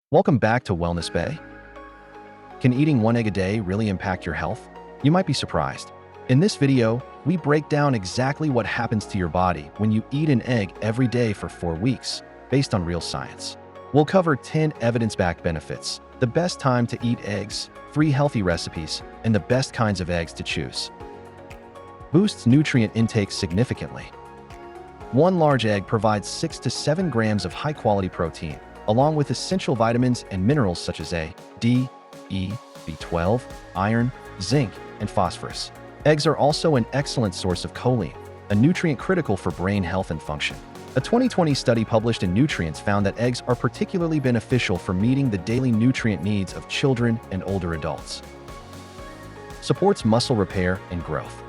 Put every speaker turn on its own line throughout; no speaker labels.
Welcome back to Wellness Bay. Can eating one egg a day really impact your health? You might be surprised. In this video, we break down exactly what happens to your body when you eat an egg every day for 4 weeks, based on real science. We'll cover 10 evidence-backed benefits, the best time to eat eggs, 3 healthy recipes, and the best kinds of eggs to choose. Boosts nutrient intake significantly. One large egg provides 6 to 7 grams of high-quality protein, along with essential vitamins and minerals such as A, D, E, B12, iron, zinc, and phosphorus. Eggs are also an excellent source of choline, a nutrient critical for brain health and function. A 2020 study published in Nutrients found that eggs are particularly beneficial for meeting the daily nutrient needs of children and older adults. Supports muscle repair and growth.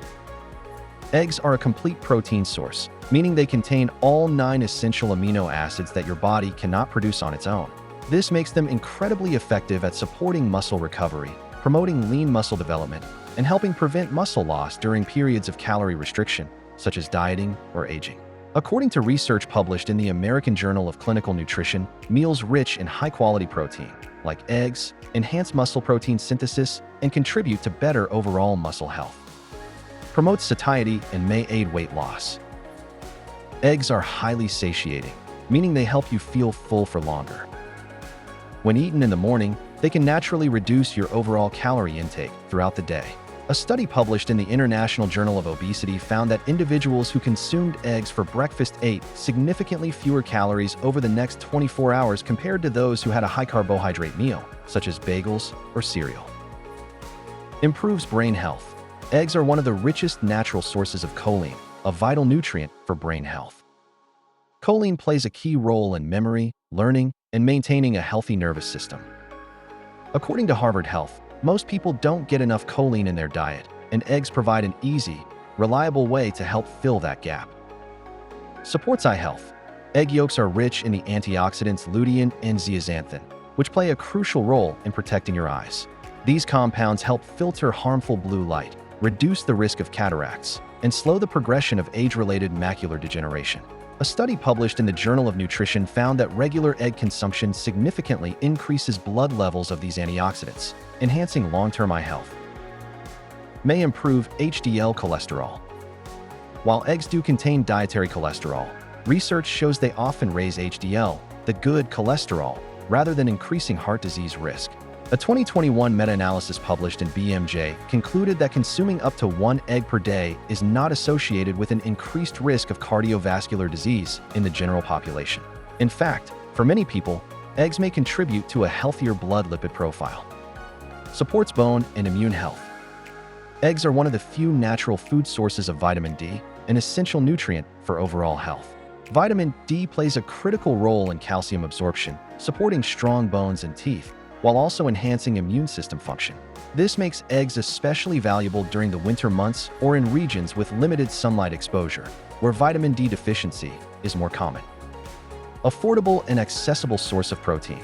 Eggs are a complete protein source, meaning they contain all 9 essential amino acids that your body cannot produce on its own. This makes them incredibly effective at supporting muscle recovery, promoting lean muscle development, and helping prevent muscle loss during periods of calorie restriction, such as dieting or aging. According to research published in the American Journal of Clinical Nutrition, meals rich in high-quality protein, like eggs, enhance muscle protein synthesis and contribute to better overall muscle health. Promotes satiety and may aid weight loss. Eggs are highly satiating, meaning they help you feel full for longer. When eaten in the morning, they can naturally reduce your overall calorie intake throughout the day. A study published in the International Journal of Obesity found that individuals who consumed eggs for breakfast ate significantly fewer calories over the next 24 hours compared to those who had a high-carbohydrate meal, such as bagels or cereal. Improves brain health. Eggs are one of the richest natural sources of choline, a vital nutrient for brain health. Choline plays a key role in memory, learning, and maintaining a healthy nervous system. According to Harvard Health, most people don't get enough choline in their diet, and eggs provide an easy, reliable way to help fill that gap. Supports eye health. Egg yolks are rich in the antioxidants lutein and zeaxanthin, which play a crucial role in protecting your eyes. These compounds help filter harmful blue light, reduce the risk of cataracts, and slow the progression of age-related macular degeneration. A study published in the Journal of Nutrition found that regular egg consumption significantly increases blood levels of these antioxidants, enhancing long-term eye health. May improve HDL cholesterol. While eggs do contain dietary cholesterol, research shows they often raise HDL, the good cholesterol, rather than increasing heart disease risk. A 2021 meta-analysis published in BMJ concluded that consuming up to 1 egg per day is not associated with an increased risk of cardiovascular disease in the general population. In fact, for many people, eggs may contribute to a healthier blood lipid profile. Supports bone and immune health. Eggs are one of the few natural food sources of vitamin D, an essential nutrient for overall health. Vitamin D plays a critical role in calcium absorption, supporting strong bones and teeth, while also enhancing immune system function. This makes eggs especially valuable during the winter months or in regions with limited sunlight exposure, where vitamin D deficiency is more common. Affordable and accessible source of protein.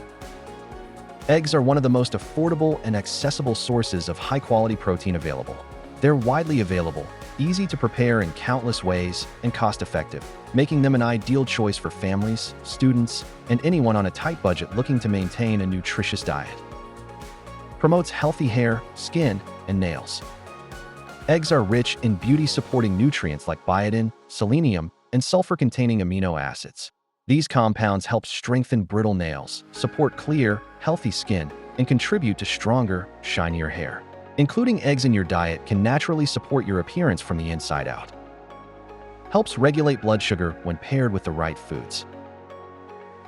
Eggs are one of the most affordable and accessible sources of high-quality protein available. They're widely available, easy to prepare in countless ways, and cost-effective, making them an ideal choice for families, students, and anyone on a tight budget looking to maintain a nutritious diet. Promotes healthy hair, skin, and nails. Eggs are rich in beauty-supporting nutrients like biotin, selenium, and sulfur-containing amino acids. These compounds help strengthen brittle nails, support clear, healthy skin, and contribute to stronger, shinier hair. Including eggs in your diet can naturally support your appearance from the inside out. Helps regulate blood sugar when paired with the right foods.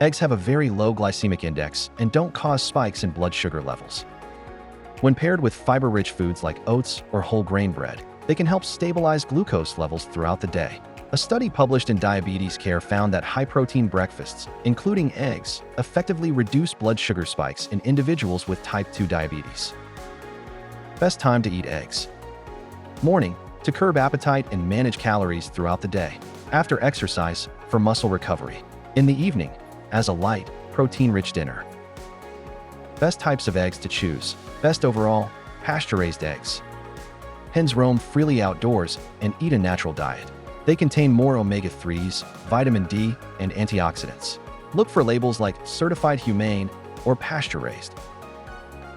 Eggs have a very low glycemic index and don't cause spikes in blood sugar levels. When paired with fiber-rich foods like oats or whole grain bread, they can help stabilize glucose levels throughout the day. A study published in Diabetes Care found that high-protein breakfasts, including eggs, effectively reduce blood sugar spikes in individuals with type 2 diabetes. Best time to eat eggs. Morning, to curb appetite and manage calories throughout the day. After exercise, for muscle recovery. In the evening, as a light, protein-rich dinner. Best types of eggs to choose. Best overall, pasture-raised eggs. Hens roam freely outdoors and eat a natural diet. They contain more omega-3s, vitamin D, and antioxidants. Look for labels like Certified Humane, or pasture-raised.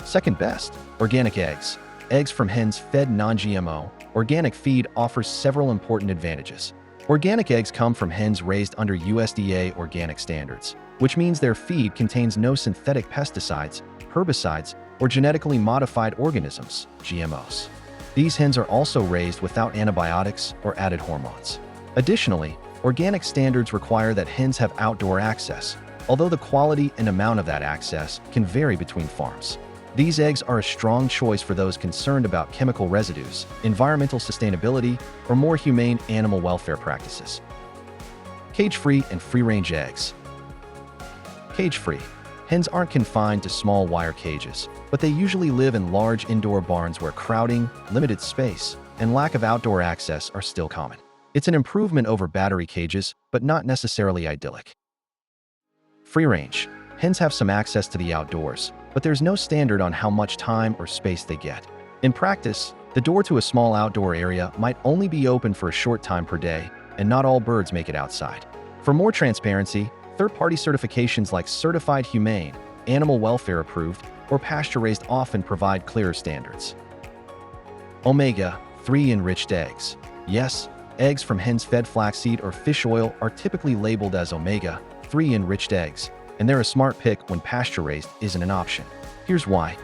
Second best, organic eggs. Eggs from hens fed non-GMO. Organic feed offers several important advantages. Organic eggs come from hens raised under USDA organic standards, which means their feed contains no synthetic pesticides, herbicides, or genetically modified organisms, GMOs. These hens are also raised without antibiotics or added hormones. Additionally, organic standards require that hens have outdoor access, although the quality and amount of that access can vary between farms. These eggs are a strong choice for those concerned about chemical residues, environmental sustainability, or more humane animal welfare practices. Cage-free and free-range eggs. Cage-free. Hens aren't confined to small wire cages, but they usually live in large indoor barns where crowding, limited space, and lack of outdoor access are still common. It's an improvement over battery cages, but not necessarily idyllic. Free-range. Hens have some access to the outdoors, but there's no standard on how much time or space they get. In practice, the door to a small outdoor area might only be open for a short time per day, and not all birds make it outside. For more transparency, third-party certifications like Certified Humane, Animal Welfare Approved, or Pasture-Raised often provide clearer standards. Omega-3 enriched eggs. Yes, eggs from hens fed flaxseed or fish oil are typically labeled as omega-3 enriched eggs, and they're a smart pick when pasture-raised isn't an option. Here's why.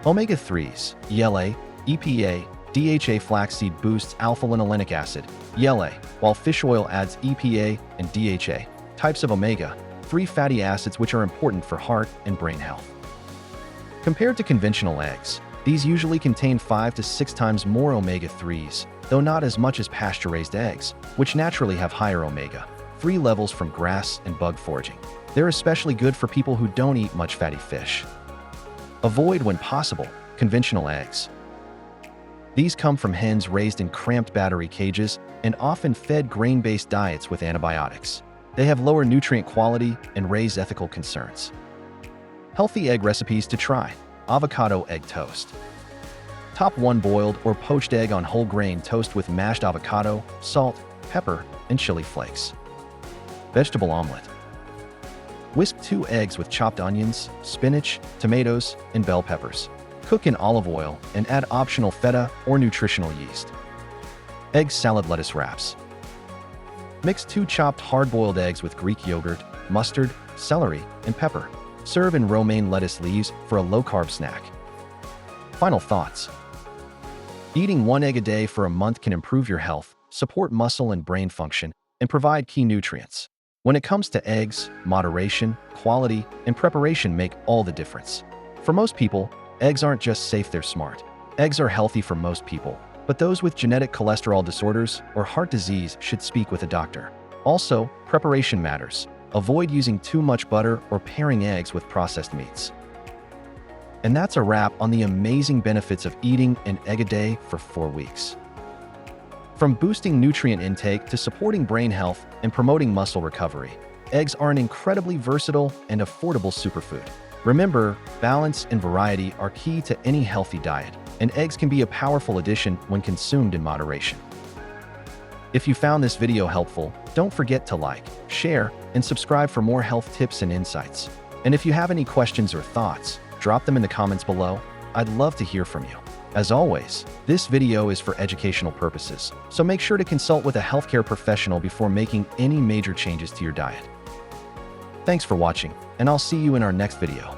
Omega-3s, ELA, EPA, DHA flaxseed boosts alpha-linolenic acid, ELA, while fish oil adds EPA and DHA, types of omega-3 fatty acids which are important for heart and brain health. Compared to conventional eggs, these usually contain 5 to 6 times more omega-3s, though not as much as pasture-raised eggs, which naturally have higher omega-3 levels from grass and bug foraging. They're especially good for people who don't eat much fatty fish. Avoid, when possible, conventional eggs. These come from hens raised in cramped battery cages and often fed grain-based diets with antibiotics. They have lower nutrient quality and raise ethical concerns. Healthy egg recipes to try. Avocado egg toast. Top 1 boiled or poached egg on whole grain toast with mashed avocado, salt, pepper, and chili flakes. Vegetable omelet. Whisk 2 eggs with chopped onions, spinach, tomatoes, and bell peppers. Cook in olive oil and add optional feta or nutritional yeast. Egg salad lettuce wraps. Mix 2 chopped hard-boiled eggs with Greek yogurt, mustard, celery, and pepper. Serve in romaine lettuce leaves for a low-carb snack. Final thoughts. Eating 1 egg a day for a month can improve your health, support muscle and brain function, and provide key nutrients. When it comes to eggs, moderation, quality, and preparation make all the difference. For most people, eggs aren't just safe, they're smart. Eggs are healthy for most people, but those with genetic cholesterol disorders or heart disease should speak with a doctor. Also, preparation matters. Avoid using too much butter or pairing eggs with processed meats. And that's a wrap on the amazing benefits of eating an egg a day for 4 weeks. From boosting nutrient intake to supporting brain health and promoting muscle recovery, eggs are an incredibly versatile and affordable superfood. Remember, balance and variety are key to any healthy diet, and eggs can be a powerful addition when consumed in moderation. If you found this video helpful, don't forget to like, share, and subscribe for more health tips and insights. And if you have any questions or thoughts, drop them in the comments below. I'd love to hear from you. As always, this video is for educational purposes, so make sure to consult with a healthcare professional before making any major changes to your diet. Thanks for watching, and I'll see you in our next video.